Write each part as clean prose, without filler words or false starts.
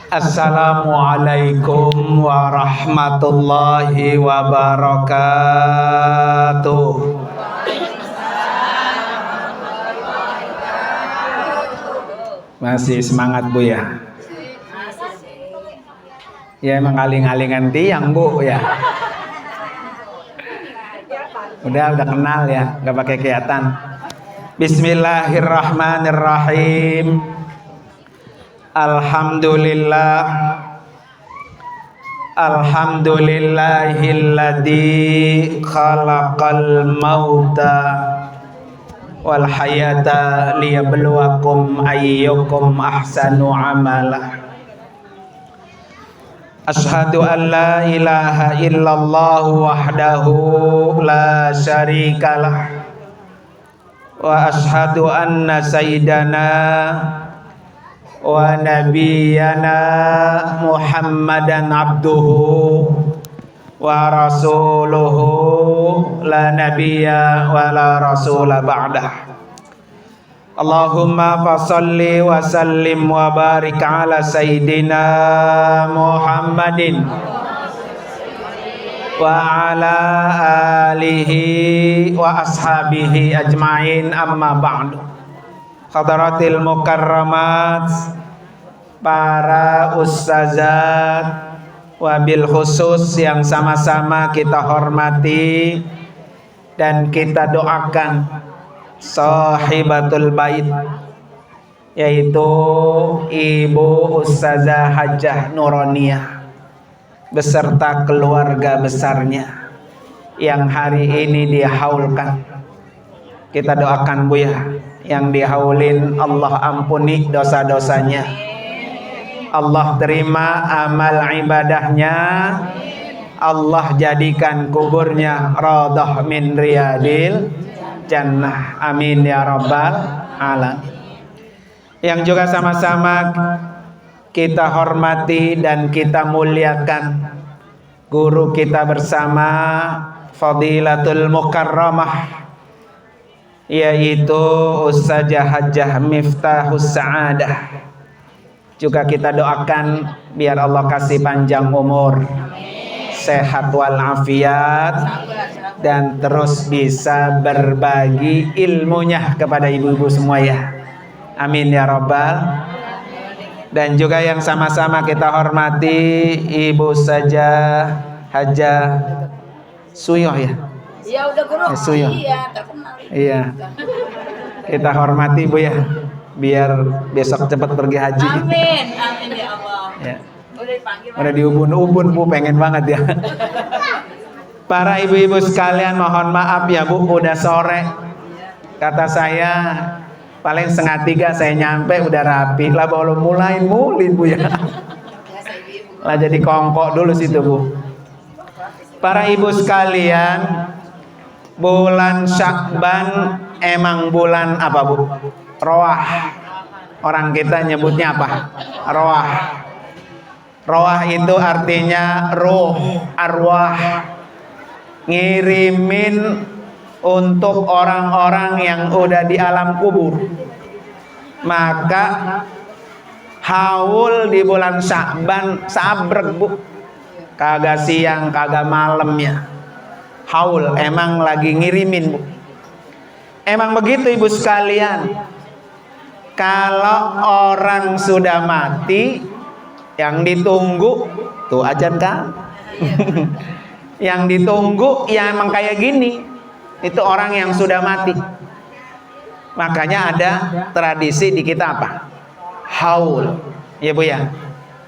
Assalamualaikum warahmatullahi wabarakatuh. Masih semangat Bu ya? Ya emang aling-alingan tiang Bu ya. Udah kenal ya, nggak pakai kelihatan. Bismillahirrahmanirrahim. Alhamdulillah. Alhamdulillahilladzi khalaqal mauta wal hayata liyabluwakum ayyukum ahsanu amala. Ashhadu an la ilaha illallah wahdahu la syarikalah wa ashhadu anna sayyidana wa nabiyyana Muhammadan abduhu wa rasuluhu la nabiyya wa la rasula ba'dah. Allahumma fasalli wa sallim wa barik ala sayyidina Muhammadin wa ala alihi wa ashabihi ajma'in, amma ba'du. Hadaratil mukarramat, para ustazat, wabil khusus yang sama-sama kita hormati dan kita doakan sahibatul bait, yaitu Ibu Ustazah Hajjah Nuroniyah beserta keluarga besarnya yang hari ini dihaulkan. Kita doakan Bu ya, yang dihaulin Allah ampuni dosa-dosanya, Allah terima amal ibadahnya, Allah jadikan kuburnya radah min riyadil jannah, amin ya rabbal alamin. Yang juga sama-sama kita hormati dan kita muliakan guru kita bersama, Fadilatul Mukarramah, yaitu Ustazah Hajjah Miftahus Sa'adah. Juga kita doakan biar Allah kasih panjang umur, sehat walafiat, dan terus bisa berbagi ilmunya kepada ibu-ibu semua ya, amin ya rabbal. Dan juga yang sama-sama kita hormati Ibu Ustazah Hajjah Suyoh ya. Iya udah guru. Suyoh. Iya, terkenal. Iya. Kita hormati Bu ya, biar besok cepat pergi haji. Amin, amin ya Allah. Ya. Udah dipanggil. Udah diubun-ubun Bu, pengen banget ya. Para ibu-ibu sekalian, mohon maaf ya Bu, udah sore. Kata saya paling 2:30 saya nyampe udah rapi lah, belum mulin Bu ya. Lah jadi kongkok dulu situ Bu. Para ibu sekalian, bulan Syakban emang bulan apa Bu? Roah. Orang kita nyebutnya apa? Roah. Roah itu artinya ruh, arwah. Ngirimin untuk orang-orang yang udah di alam kubur. Maka haul di bulan Syakban sabrek Bu. Kagak siang, kagak malam ya. Haul, emang lagi ngirimin Bu. Emang begitu ibu sekalian. Kalau orang sudah mati, yang ditunggu tuh ajan kan. Yang ditunggu ya emang kayak gini. Itu orang yang sudah mati. Makanya ada tradisi di kita apa? Haul. Ya Bu ya.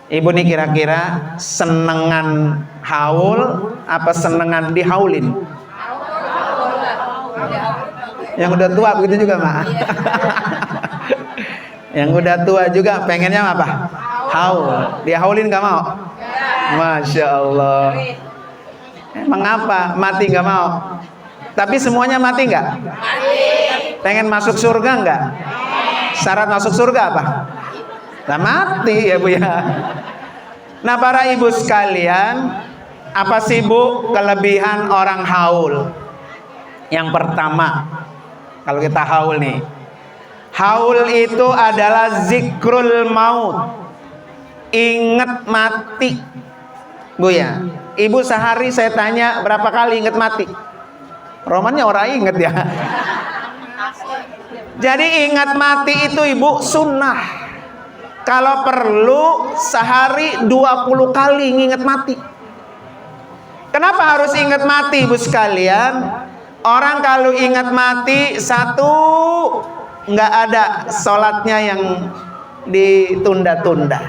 Ibu nih kira-kira senengan haul apa senengan dihaulin? Yang udah tua begitu juga Mak. Yang udah tua juga pengennya apa? Haul. Dihaulin gak mau? Masya Allah. Emang apa? Mati gak mau? Tapi semuanya mati gak? Pengen masuk surga gak? Syarat masuk surga apa? Nah mati ya Bu ya. Nah para ibu sekalian, apa sih Bu kelebihan orang haul? Yang pertama, kalau kita haul nih, haul itu adalah zikrul maut. ingat mati. Bu ya, ibu sehari saya tanya berapa kali ingat mati? Romannya orang ingat ya. Jadi ingat mati itu ibu sunnah. Kalau perlu sehari 20 kali ingat mati. Kenapa harus ingat mati ibu sekalian? Orang kalau ingat mati, satu, nggak ada sholatnya yang ditunda-tunda,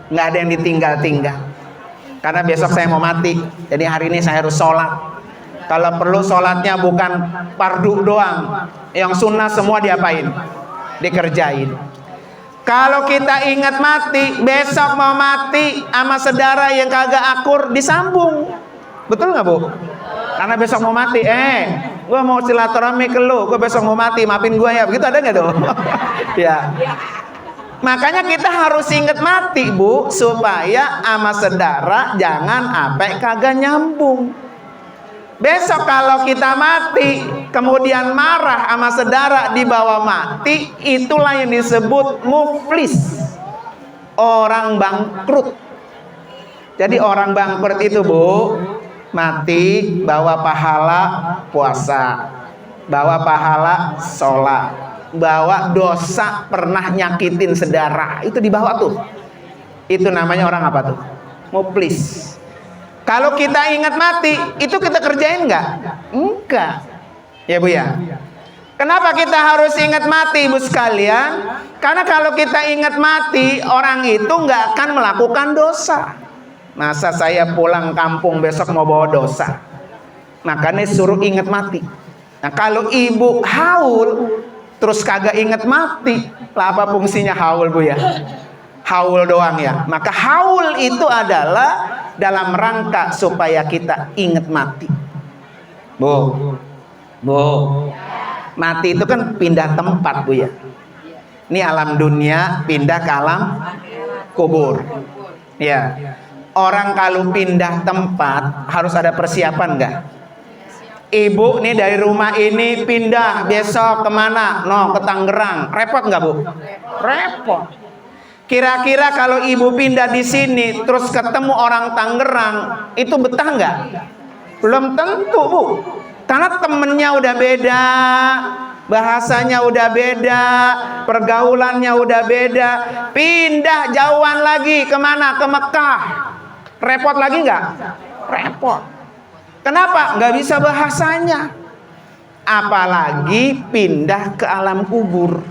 nggak ada yang ditinggal-tinggal. Karena besok saya mau mati, jadi hari ini saya harus sholat. Kalau perlu sholatnya bukan fardu doang, yang sunnah semua diapain? Dikerjain. Kalau kita ingat mati, besok mau mati sama saudara yang kagak akur, disambung. Betul nggak bu? Karena besok mau mati, gue mau silaturahmi ke lu, gue besok mau mati, maafin gue ya, begitu ada nggak tuh? Ya. Makanya kita harus ingat mati bu, supaya sama saudara jangan sampai kagak nyambung. Besok kalau kita mati, kemudian marah sama saudara dibawa mati, itulah yang disebut muflis, orang bangkrut. Jadi orang bangkrut itu bu, mati bawa pahala puasa, bawa pahala sholat, bawa dosa pernah nyakitin saudara, itu dibawa tuh. Itu namanya orang apa tuh? Muflis. Kalau kita ingat mati, itu kita kerjain nggak? Enggak. Ya bu ya. Kenapa kita harus ingat mati ibu sekalian? Karena kalau kita ingat mati, orang itu nggak akan melakukan dosa. Masa saya pulang kampung besok mau bawa dosa? Makanya suruh ingat mati. Nah kalau ibu haul terus kagak ingat mati, lah apa fungsinya haul bu ya? Haul doang ya. Maka haul itu adalah dalam rangka supaya kita ingat mati. Bu, mati itu kan pindah tempat bu ya. Ini alam dunia pindah ke alam kubur. Ya. Orang kalau pindah tempat harus ada persiapan nggak? Ibu nih dari rumah ini pindah besok kemana? No, ke Tangerang. Repot nggak bu? Repot. Kira-kira kalau ibu pindah di sini terus ketemu orang Tangerang, itu betah nggak? Belum tentu bu. Karena temennya udah beda, bahasanya udah beda, pergaulannya udah beda. Pindah jauhan lagi kemana? Ke Mekah. Repot lagi nggak? Repot. Kenapa? Nggak bisa bahasanya. Apalagi pindah ke alam kubur.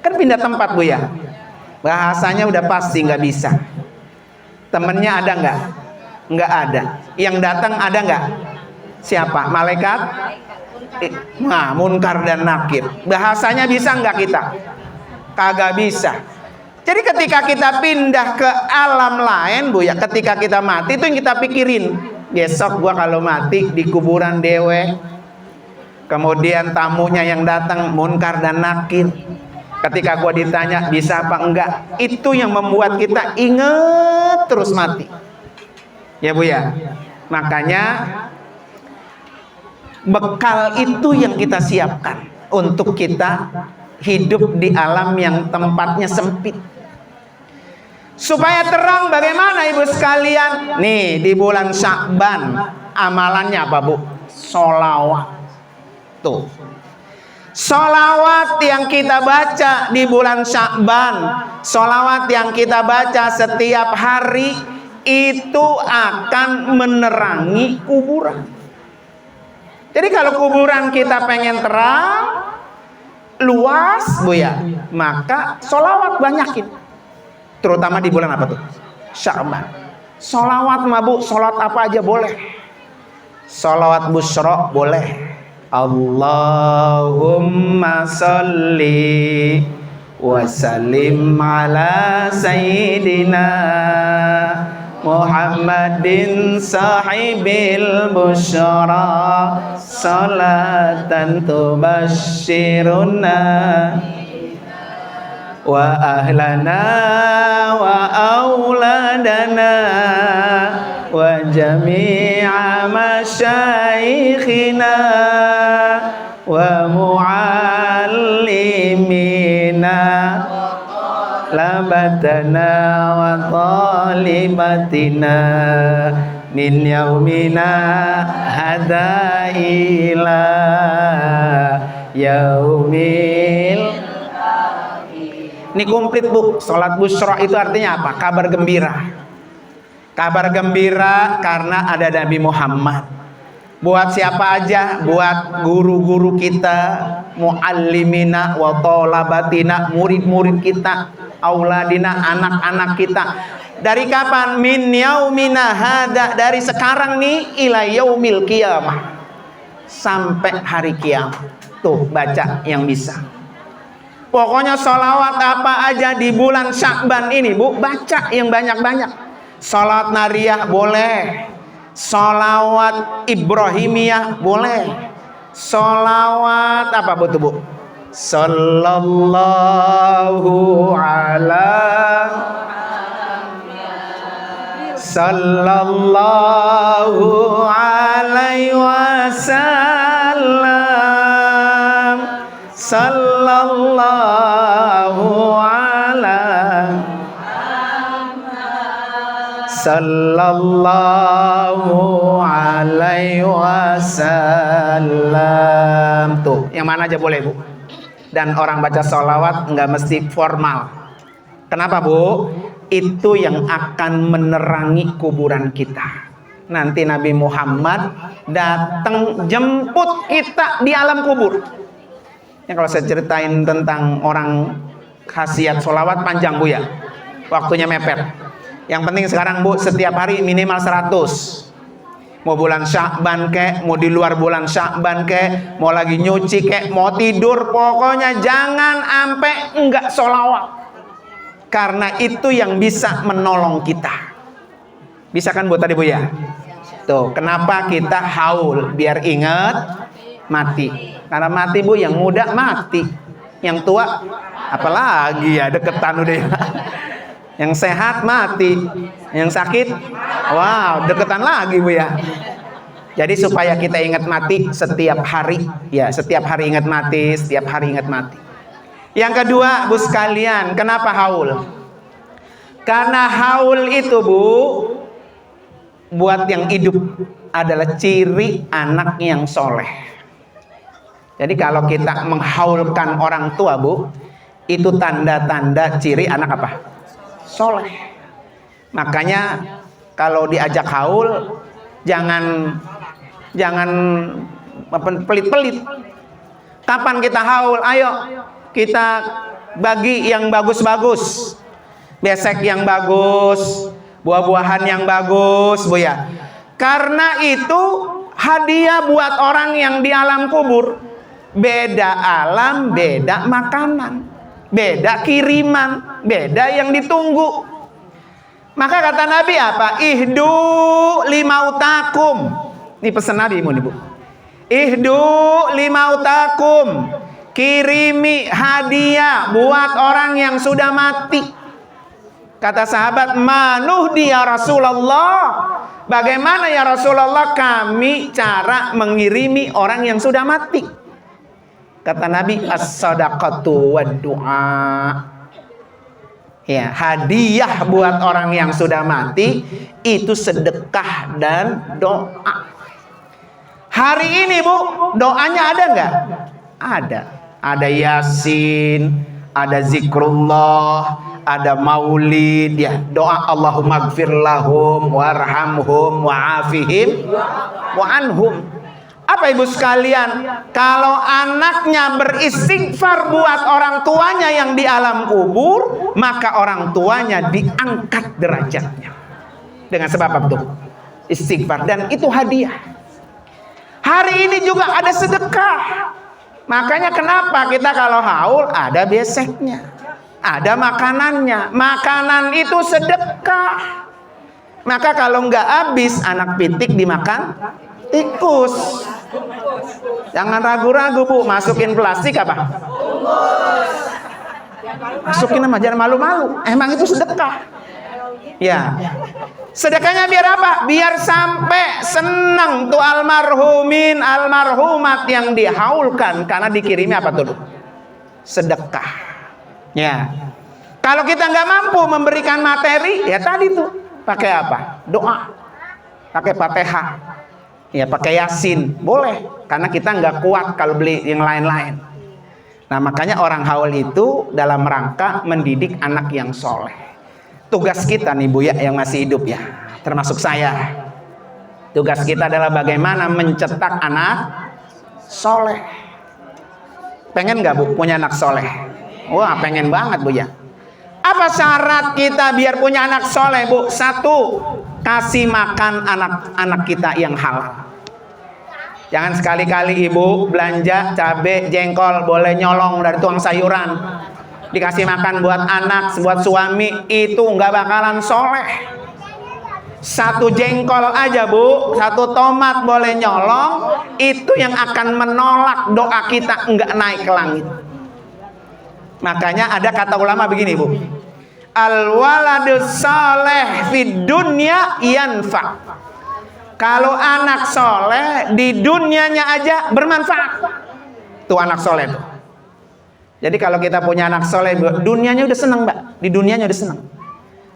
Kan pindah tempat bu ya. Bahasanya udah pasti nggak bisa. Temennya ada nggak? Nggak ada. Yang datang ada nggak? Siapa? Malaikat? Nah, munkar dan nakir. Bahasanya bisa nggak kita? Kagak bisa. Jadi ketika kita pindah ke alam lain bu ya, ketika kita mati itu yang kita pikirin. Besok gua kalau mati di kuburan dewe, kemudian tamunya yang datang munkar dan nakir. Ketika gua ditanya bisa apa enggak, itu yang membuat kita inget terus mati. Ya bu ya. Makanya bekal itu yang kita siapkan untuk kita hidup di alam yang tempatnya sempit. Supaya terang bagaimana ibu sekalian? Nih di bulan Sya'ban amalannya apa bu? Sholawat. Tuh. Sholawat yang kita baca di bulan Sya'ban, sholawat yang kita baca setiap hari itu akan menerangi kuburan. Jadi kalau kuburan kita pengen terang, luas bu ya, maka sholawat banyakin. Terutama di bulan apa tuh? Sya'ban. Sholawat mah bu, sholat apa aja boleh. Sholawat busro boleh. Allahumma sholli wa sallim ala sayyidina Muhammadin sahibil busyara salatan tubashiruna wa ahlana wa auladana wa jami'a masyaikhina wa muallimina la طلعتنا وطالبتنا من يومنا هذا إلى yaumil. Ini komplit Bu. Salat busra itu artinya apa? Kabar gembira. Kabar gembira karena ada Nabi Muhammad. Buat siapa aja? Buat guru-guru kita, muallimina wa thalabatina, murid-murid kita, auladina, anak-anak kita. Dari kapan? Min yaumina hada, dari sekarang nih ila yaumil qiyamah, sampai hari kiamat. Tuh baca yang bisa. Pokoknya sholawat apa aja di bulan Sya'ban ini Bu, baca yang banyak-banyak. Sholawat nariyah boleh, sholawat Ibrahimiyah boleh, sholawat apa betul Bu? Sallallahu ala Sallallahu alaihi wasallam, Sallallahu ala Sallallahu alaihi wasallam. Tuh, yang mana aja boleh Bu. Dan orang baca sholawat nggak mesti formal. Kenapa Bu? Itu yang akan menerangi kuburan kita. Nanti Nabi Muhammad datang jemput kita di alam kubur. Ya, kalau saya ceritain tentang orang khasiat sholawat panjang Bu ya. Waktunya mepet. Yang penting sekarang Bu, setiap hari minimal 100. Mau bulan Sya'ban kek, mau di luar bulan Sya'ban kek, mau lagi nyuci kek, mau tidur, pokoknya jangan sampai enggak sholawat. Karena itu yang bisa menolong kita. Bisa kan Bu tadi Bu ya? Tuh, kenapa kita haul? Biar ingat mati. Karena mati Bu, yang muda mati, yang tua apalagi ya, deketan udah ya. Yang sehat mati, yang sakit wow, deketan lagi Bu ya. Jadi supaya kita ingat mati setiap hari ya, setiap hari ingat mati, setiap hari ingat mati. Yang kedua Bu sekalian, kenapa haul? Karena haul itu Bu, buat yang hidup adalah ciri anak yang soleh. Jadi kalau kita menghaulkan orang tua Bu, itu tanda-tanda ciri anak apa? Soleh. Makanya kalau diajak haul jangan pelit-pelit. Kapan kita haul? Ayo kita bagi yang bagus-bagus, besek yang bagus, buah-buahan yang bagus Bu ya. Karena itu hadiah buat orang yang di alam kubur. Beda alam, beda makanan, beda kiriman, beda yang ditunggu. Maka kata Nabi apa? Ihdu limautakum. Ini pesan Nabi Bu. Ihdu limautakum. Kirimi hadiah buat orang yang sudah mati. Kata sahabat, manuh dia Rasulullah. Bagaimana ya Rasulullah kami cara mengirimi orang yang sudah mati? Kata Nabi, as-sadaqatu wad du'a. Ya, hadiah buat orang yang sudah mati itu sedekah dan doa. Hari ini Bu, doanya ada nggak? Ada. Ada Yasin, ada zikrullah, ada maulid ya. Doa Allahumma gfir lahum warhamhum wa'afihim wa'anhum. Apa Ibu sekalian? Kalau anaknya beristighfar buat orang tuanya yang di alam kubur, maka orang tuanya diangkat derajatnya. Dengan sebab apa tuh? Istighfar. Dan itu hadiah. Hari ini juga ada sedekah. Makanya kenapa kita kalau haul ada beseknya, ada makanannya. Makanan itu sedekah. Maka kalau nggak habis anak pitik dimakan tikus. Jangan ragu-ragu Bu, masukin plastik apa? Masukin sama, jangan malu-malu. Emang itu sedekah. Ya. Sedekahnya biar apa? Biar sampai senang tuh almarhumin, almarhumat yang dihaulkan karena dikirimi apa tuh? Sedekah. Ya. Kalau kita nggak mampu memberikan materi, ya tadi tuh pakai apa? Doa, pakai Fatihah, ya pakai Yasin, boleh. Karena kita nggak kuat kalau beli yang lain-lain. Nah makanya orang haul itu dalam rangka mendidik anak yang soleh. Tugas kita nih Bu ya, yang masih hidup ya, termasuk saya. Tugas kita adalah bagaimana mencetak anak soleh. Pengen nggak Bu punya anak soleh? Wah pengen banget Bu ya. Apa syarat kita biar punya anak soleh Bu? Satu, kasih makan anak-anak kita yang halal. Jangan sekali-kali ibu belanja cabai, jengkol, boleh nyolong dari tukang sayuran. Dikasih makan buat anak, buat suami, itu nggak bakalan soleh. Satu jengkol aja Bu, satu tomat boleh nyolong, itu yang akan menolak doa kita nggak naik ke langit. Makanya ada kata ulama begini Bu, al-waladus saleh fid dunya yanfa. Kalau anak soleh di dunianya aja bermanfaat. Tuh anak soleh tuh. Jadi kalau kita punya anak soleh, dunianya udah seneng Mbak. Di dunianya udah seneng.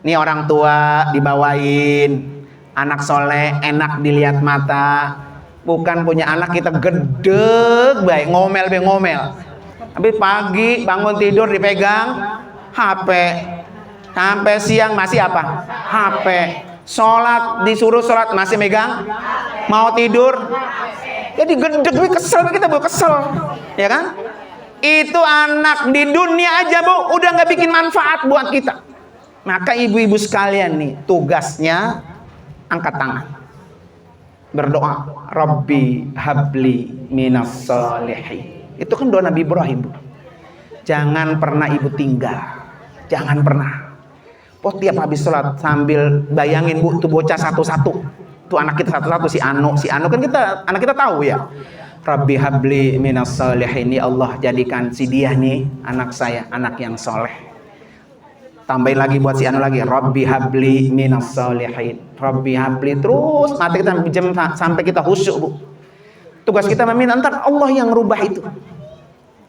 Nih orang tua dibawain anak soleh, enak dilihat mata. Bukan punya anak kita gedeg baik, ngomel be ngomel. Tapi pagi bangun tidur dipegang HP. Sampai siang masih apa? HP. Sholat disuruh sholat masih megang, mau tidur jadi gedeg, kesel kita Bu, kesel ya kan. Itu anak di dunia aja Bu udah nggak bikin manfaat buat kita. Maka ibu-ibu sekalian nih tugasnya angkat tangan berdoa, Rabbi habli minas solihin. Itu kan doa Nabi Ibrahim Bu. Jangan pernah ibu tinggal, jangan pernah. Oh tiap habis sholat sambil bayangin Bu tuh bocah satu-satu, tuh anak kita satu-satu, si Anu kan kita anak kita tahu ya. Rabbi habli minas solihin, ya Allah jadikan si dia nih anak saya anak yang soleh. Tambahin lagi buat si Anu lagi, Rabbi habli minas solihin, Rabbi habli, terus mati kita sampai kita khusyuk Bu. Tugas kita meminta, ntar Allah yang rubah itu.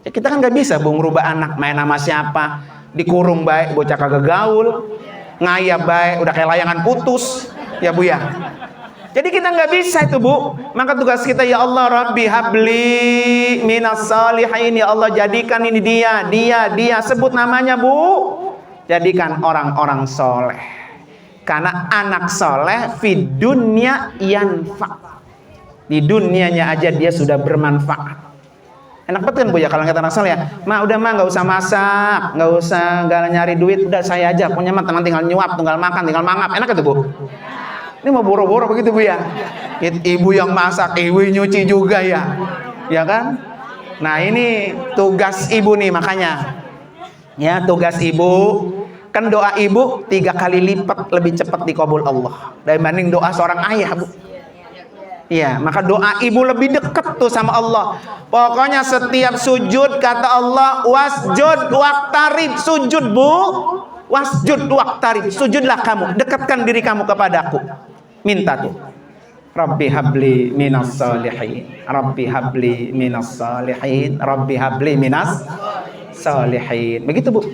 Ya, kita kan nggak bisa Bu ngerubah anak, main nama siapa, dikurung baik bocah kagak gaul, ngayap baik udah kayak layangan putus ya Bu ya. Jadi kita nggak bisa itu Bu. Maka tugas kita ya Allah Rabbi habli minas solihin, ya Allah jadikan ini dia sebut namanya Bu, jadikan orang-orang soleh. Karena anak soleh fid dunya yanfa, di dunianya aja dia sudah bermanfaat. Enak banget kan Bu ya kalau kita anak soleh ya. Udah nggak usah masak, nggak nyari duit, udah saya aja punya teman tinggal nyuap, tinggal makan, tinggal mangap. Enak itu Bu. Ini mau boro-boro begitu Bu ya. Ibu yang masak, ibu nyuci juga ya. Ya kan? Nah, ini tugas ibu nih makanya. Ya, tugas ibu. Kan doa ibu 3 kali lipat lebih cepat dikabul Allah dibanding doa seorang ayah Bu. Iya, maka doa ibu lebih dekat tuh sama Allah. Pokoknya setiap sujud kata Allah, wasjud waqtarib, sujud Bu, wasjud waqtarib, sujudlah kamu, dekatkan diri kamu kepadaku. Minta tuh. Rabbi habli minas solihin, Rabbi habli minas solihin, Rabbi habli minas solihin. Begitu Bu.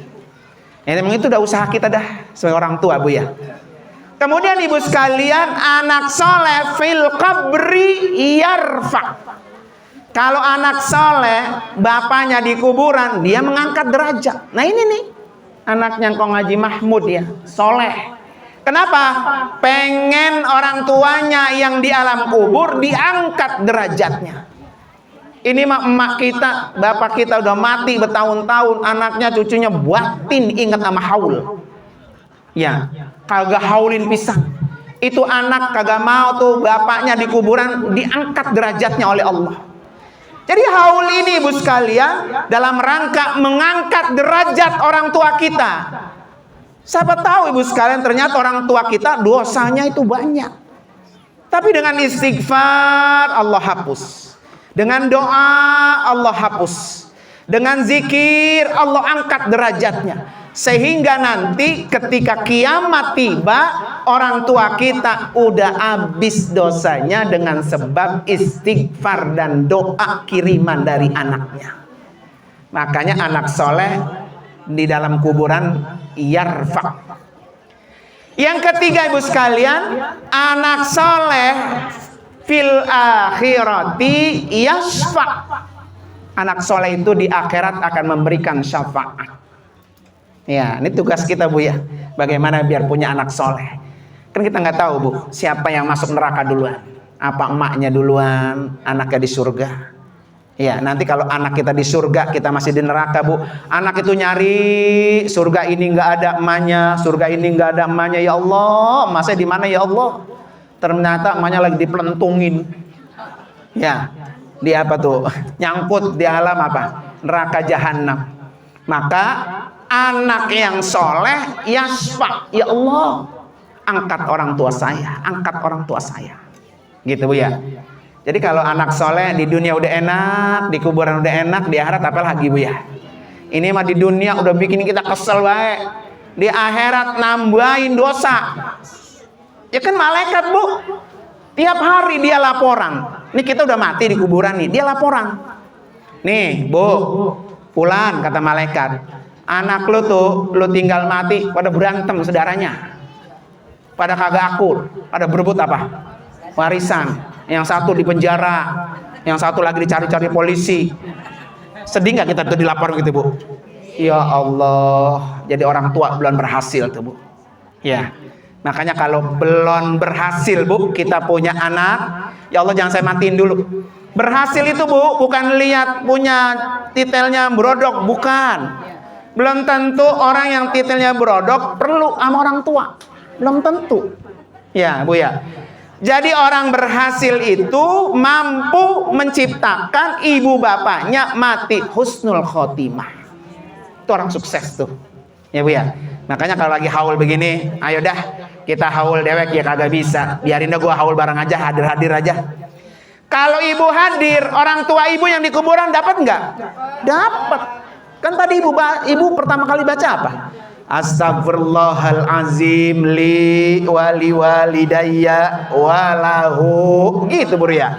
Ya, memang itu udah usaha kita dah sebagai orang tua Bu ya. Kemudian ibu sekalian, anak soleh fil qabri yarfa. Kalau anak soleh, bapaknya di kuburan, dia mengangkat derajat. Nah ini nih, anaknya Kong Haji Mahmud ya, soleh. Kenapa? Pengen orang tuanya yang di alam kubur diangkat derajatnya. Ini mah emak kita, bapak kita udah mati bertahun-tahun, anaknya cucunya buatin ingat sama haul. Ya, kagak haulin pisang. Itu anak kagak mau tuh bapaknya di kuburan diangkat derajatnya oleh Allah. Jadi haul ini ibu sekalian dalam rangka mengangkat derajat orang tua kita. Siapa tahu ibu sekalian ternyata orang tua kita dosanya itu banyak. Tapi dengan istighfar Allah hapus. Dengan doa Allah hapus. Dengan zikir Allah angkat derajatnya. Sehingga nanti ketika kiamat tiba, orang tua kita udah habis dosanya dengan sebab istighfar dan doa kiriman dari anaknya. Makanya anak soleh di dalam kuburan yarfa. Yang ketiga ibu sekalian, anak soleh fil akhirati yasfa. Anak soleh itu di akhirat akan memberikan syafaat. Ya, ini tugas kita Bu ya. Bagaimana biar punya anak soleh. Kan kita nggak tahu Bu, siapa yang masuk neraka duluan. Apa emaknya duluan, anaknya di surga. Ya, nanti kalau anak kita di surga, kita masih di neraka Bu. Anak itu nyari surga ini nggak ada emaknya, surga ini nggak ada emaknya. Ya Allah, masa di mana ya Allah? Ternyata emaknya lagi dipelentungin. Ya, di apa tuh? Nyangkut di alam apa? Neraka jahanam. Maka anak yang soleh yasfa, ya Allah, angkat orang tua saya, angkat orang tua saya. Gitu Bu ya. Jadi kalau anak soleh di dunia udah enak, di kuburan udah enak, di akhirat apa lagi Bu ya? Ini mah di dunia udah bikin kita kesel baik, di akhirat nambahin dosa. Ya kan malaikat Bu, tiap hari dia laporan. Ini kita udah mati di kuburan nih, dia laporan. Nih Bu, Fulan kata malaikat, anak lu tuh, lu tinggal mati pada berantem saudaranya, pada kagak akur, pada berebut apa? Warisan. Yang satu di penjara, yang satu lagi dicari-cari polisi. Sedih nggak kita tuh dilapor gitu Bu? Ya Allah, jadi orang tua belum berhasil tuh Bu. Ya, makanya kalau belum berhasil Bu, kita punya anak, ya Allah jangan saya matiin dulu. Berhasil itu Bu, bukan lihat punya titelnya brodok, bukan. Belum tentu orang yang titelnya brodok perlu sama orang tua, belum tentu. Ya Bu ya. Jadi orang berhasil itu mampu menciptakan ibu bapaknya mati husnul khotimah. Itu orang sukses tuh. Ya Bu ya. Makanya kalau lagi haul begini, ayo dah kita haul dewek ya kagak bisa. Biarin dah gua haul bareng aja, hadir-hadir aja. Kalau ibu hadir, orang tua ibu yang di kuburan dapat nggak? Dapat. Kan tadi ibu pertama kali baca apa? Astagfirullahalazim li wali walidayya walahu, gitu Bu ya.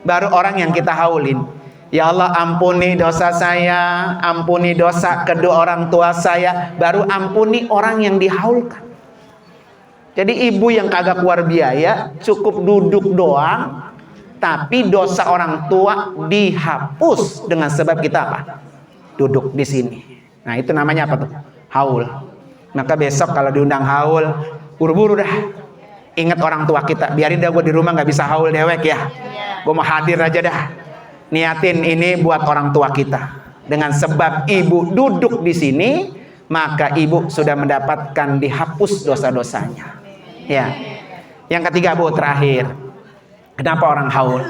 Baru orang yang kita haulin, ya Allah ampuni dosa saya, ampuni dosa kedua orang tua saya, baru ampuni orang yang dihaulkan. Jadi ibu yang kagak keluar biaya, cukup duduk doang, tapi dosa orang tua dihapus dengan sebab kita apa? Duduk di sini. Nah itu namanya apa tuh? Haul. Maka besok kalau diundang haul, buru-buru dah. Ingat orang tua kita. Biarin dah gue di rumah nggak bisa haul dewek ya. Gue mau hadir aja dah. Niatin ini buat orang tua kita. Dengan sebab ibu duduk di sini, maka ibu sudah mendapatkan dihapus dosa-dosanya. Ya. Yang ketiga Bu, terakhir. Kenapa orang haul?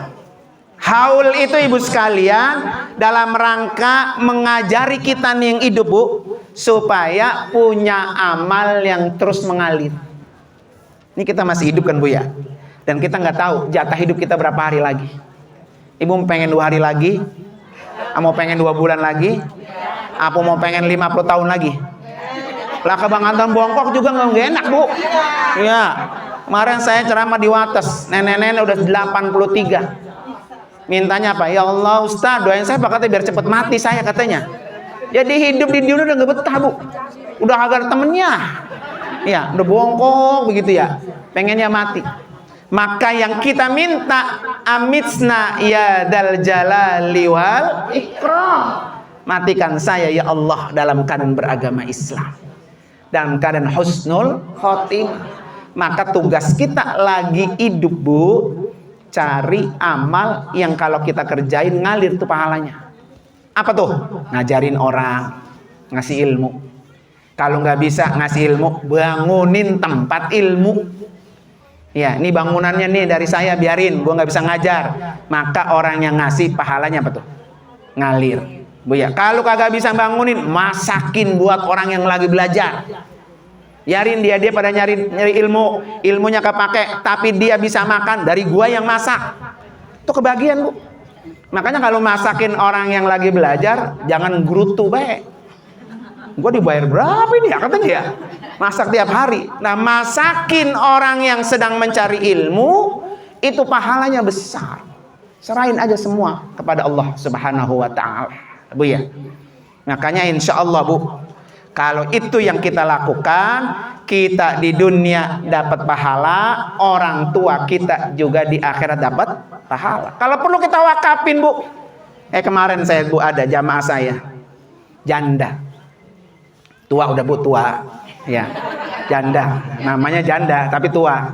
Haul itu ibu sekalian dalam rangka mengajari kita nih yang hidup Bu, supaya punya amal yang terus mengalir. Ini kita masih hidup kan Bu ya, dan kita nggak tahu jatah hidup kita berapa hari lagi. Ibu mau pengen 2 hari lagi, mau pengen 2 bulan lagi, apa mau pengen 50 tahun lagi? Lah kebangetan bongkok juga nggak enak Bu. Ya, kemarin saya ceramah di Wates, nenek-nenek udah 83. Mintanya apa? Ya Allah Ustaz, doain saya Pak, katanya biar cepet mati saya katanya. Jadi hidup di dunia udah gak betah Bu, udah agak temennya. Ya, udah bongkok begitu ya, pengennya mati. Maka yang kita minta, amitsna ya dal jalali wal ikram. Matikan saya ya Allah dalam keadaan beragama Islam, dalam keadaan husnul khotimah. Maka tugas kita lagi hidup Bu, cari amal yang kalau kita kerjain ngalir tuh pahalanya. Apa tuh? Ngajarin orang, ngasih ilmu. Kalau nggak bisa ngasih ilmu, bangunin tempat ilmu. Ya, ini bangunannya nih dari saya, biarin, gua nggak bisa ngajar. Maka orang yang ngasih pahalanya apa tuh? Ngalir. Bu ya, kalau kagak bisa bangunin, masakin buat orang yang lagi belajar. Biarin dia pada nyari ilmu, ilmunya kepake, tapi dia bisa makan dari gua yang masak. Itu kebagian Bu. Makanya kalau masakin orang yang lagi belajar, jangan gerutu baik. Gua dibayar berapa ini ya katanya ya? Masak tiap hari. Nah, masakin orang yang sedang mencari ilmu, itu pahalanya besar. Serahin aja semua kepada Allah Subhanahu wa taala. Bu ya. Makanya insya Allah Bu, kalau itu yang kita lakukan, kita di dunia dapat pahala, orang tua kita juga di akhirat dapat pahala. Kalau perlu kita wakafin Bu. Kemarin saya Bu ada jamaah saya, janda, tua udah Bu, tua, ya, janda, namanya janda tapi tua.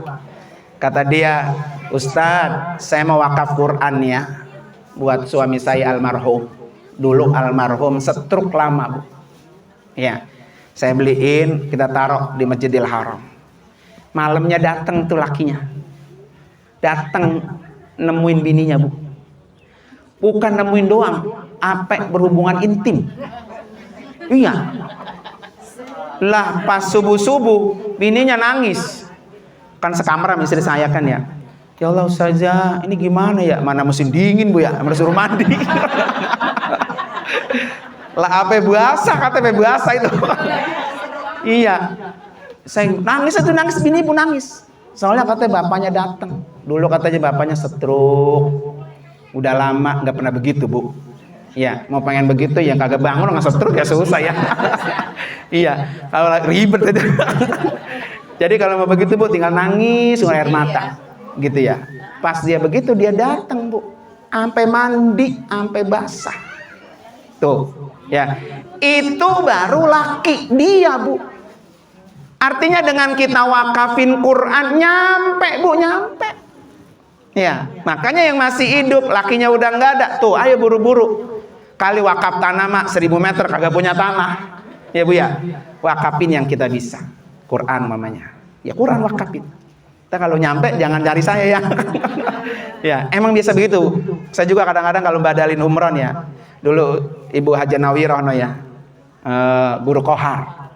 Kata dia, Ustadz, saya mau wakaf Quran ya, buat suami saya almarhum. Dulu almarhum stroke lama Bu. Ya, saya beliin, kita taruh di Masjidil Haram. Malamnya datang tuh lakinya, datang nemuin bininya Bu. Bukan nemuin doang, apa berhubungan intim. Iya. Lah pas subuh-subuh bininya nangis. Kan sekamar sama istri saya kan ya. Ya Allah Ustazah, ini gimana ya? Mana musim dingin Bu ya, mana suruh mandi. Lah apa biasa, kata biasa itu. Iya. Saya nangis itu, nangis, bini pun nangis. Soalnya katanya bapaknya datang. Dulu katanya bapaknya stroke. Udah lama nggak pernah begitu Bu. Ya, mau pengen begitu ya kagak bangun, nggak stroke ya susah ya. Iya, kalau ribet itu. Jadi kalau mau begitu Bu, tinggal nangis air mata, gitu ya. Pas dia begitu dia datang Bu, sampai mandi, sampai basah. Tuh, ya. Itu baru laki dia Bu. Artinya dengan kita wakafin Quran nyampe Bu, nyampe. Ya, makanya yang masih hidup lakinya udah nggak ada, tuh ayo buru-buru. Kali wakaf tanah mak 1000 meter kagak punya tanah. Ya Bu ya, wakafin yang kita bisa. Quran mamanya. Ya Quran wakafin. Kita kalau nyampe jangan cari saya ya. Ya, emang biasa begitu. Saya juga kadang-kadang kalau badalin umroh ya. Dulu Ibu Haja Nawirah no ya. Guru Kohar.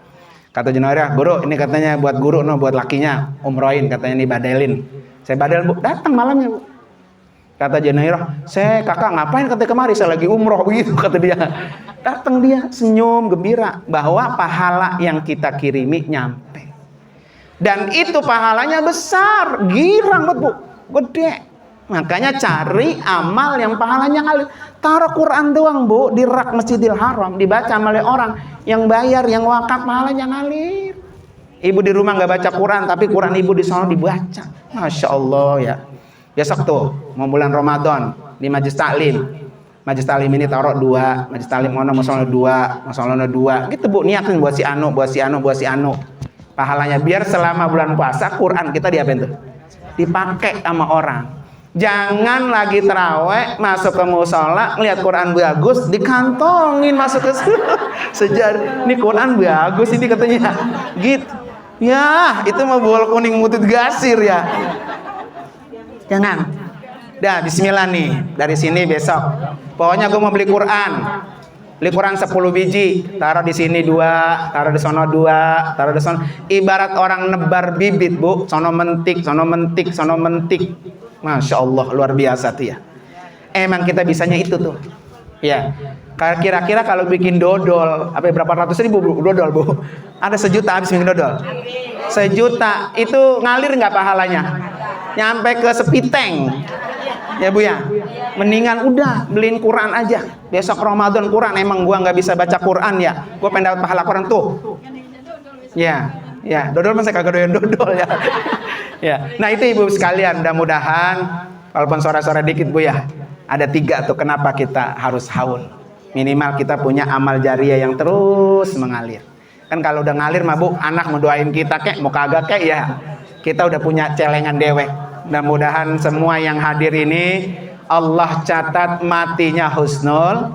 Kata Jenawirah, guru ini katanya buat guru no, buat lakinya umrohin katanya nih badalin. Saya badal Bu, datang malamnya Bu. Kata Jenawirah, saya kakak ngapain katanya kemari, saya lagi umroh begitu kata dia. Datang dia senyum gembira bahwa pahala yang kita kirimi nyampe. Dan itu pahalanya besar, girang Bu, gede. Makanya cari amal yang pahalanya ngalir. Taruh Quran doang Bu di rak Masjidil Haram, dibaca oleh orang yang bayar, yang wakaf, pahalanya ngalir. Ibu di rumah nggak baca Quran, tapi Quran ibu di sana dibaca. Masya Allah ya. Besok tuh mau bulan Ramadan di Majlis Taklim. Majlis Taklim ini taruh 2, Majlis Taklim ono masalah 2, masalah 2. Gitu Bu, niatin buat si Anu, buat si Anu, buat si Anu. Pahalanya biar selama bulan puasa Quran kita diapain tuh? Dipakai sama orang. Jangan lagi terawih masuk ke musola ngeliat Quran bagus dikantongin masuk ke sejarah. Ini Quran bagus ini katanya. Gitu. Ya, itu mah bol kuning mutut gasir ya. Jangan. Dah bismillah nih. Dari sini besok. Pokoknya gue mau beli Quran. Beli Quran 10 biji, taruh di sini 2, taruh di sono 2, taruh di sono. Ibarat orang nebar bibit, Bu. Sono mentik, sono mentik, sono mentik. Masya Allah, luar biasa tuh ya. Emang kita bisanya itu tuh. Ya. Kira-kira kalau bikin dodol, apa berapa ratus ribu dodol Bu? Ada 1 juta habis bikin dodol. 1 juta itu ngalir nggak pahalanya? Nyampe ke sepiteng. Ya Bu ya. Mendingan udah beliin Quran aja. Besok Ramadan Quran, emang gua nggak bisa baca Quran ya. Gua pengen dapat pahala Quran tuh. Ya, ya. Dodol masa kagak doyan dodol ya. Ya. Nah itu Ibu sekalian, mudah-mudahan walaupun sore-sore dikit Bu ya. Ada 3 tuh kenapa kita harus haul. Minimal kita punya amal jariah yang terus mengalir. Kan kalau udah ngalir mah Bu, anak mau doain kita kek, mau kagak kek ya. Kita udah punya celengan dewek. Mudah-mudahan semua yang hadir ini Allah catat matinya husnul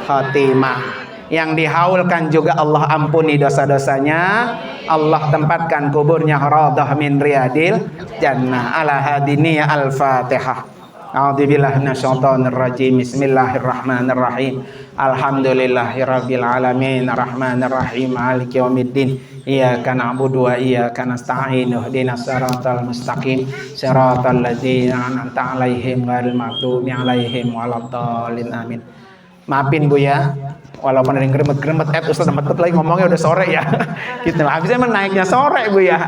khotimah. Yang dihaulkan juga Allah ampuni dosa-dosanya. Allah tempatkan kuburnya radah min riyadil jannah. Ala hadiniya al-Fatihah. A'udzubillahi minasyaitonir rajim. Bismillahirrahmanirrahim. Alhamdulillahirabbil alamin arrahmanir rahim maliki yaumiddin. Iyyaka na'budu wa iyyaka nasta'in. Ihdinas siratal mustaqim. Siratal ladzina an'amta 'alaihim ghairil maghdubi 'alaihim waladdallin. Amin. Maafin Bu ya. Walaupun ada yang gremet-gremet, Ustaz tempat lagi ngomongnya udah sore ya. Gitu. Habisnya emang naiknya sore Bu ya.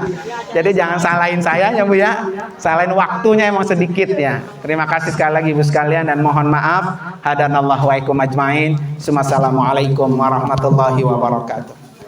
Jadi jangan salahin saya ya Bu ya. Salahin waktunya emang sedikit ya. Terima kasih sekali lagi Ibu sekalian dan mohon maaf. Hadanallahu wa ikum ajmain. Assalamualaikum warahmatullahi wabarakatuh.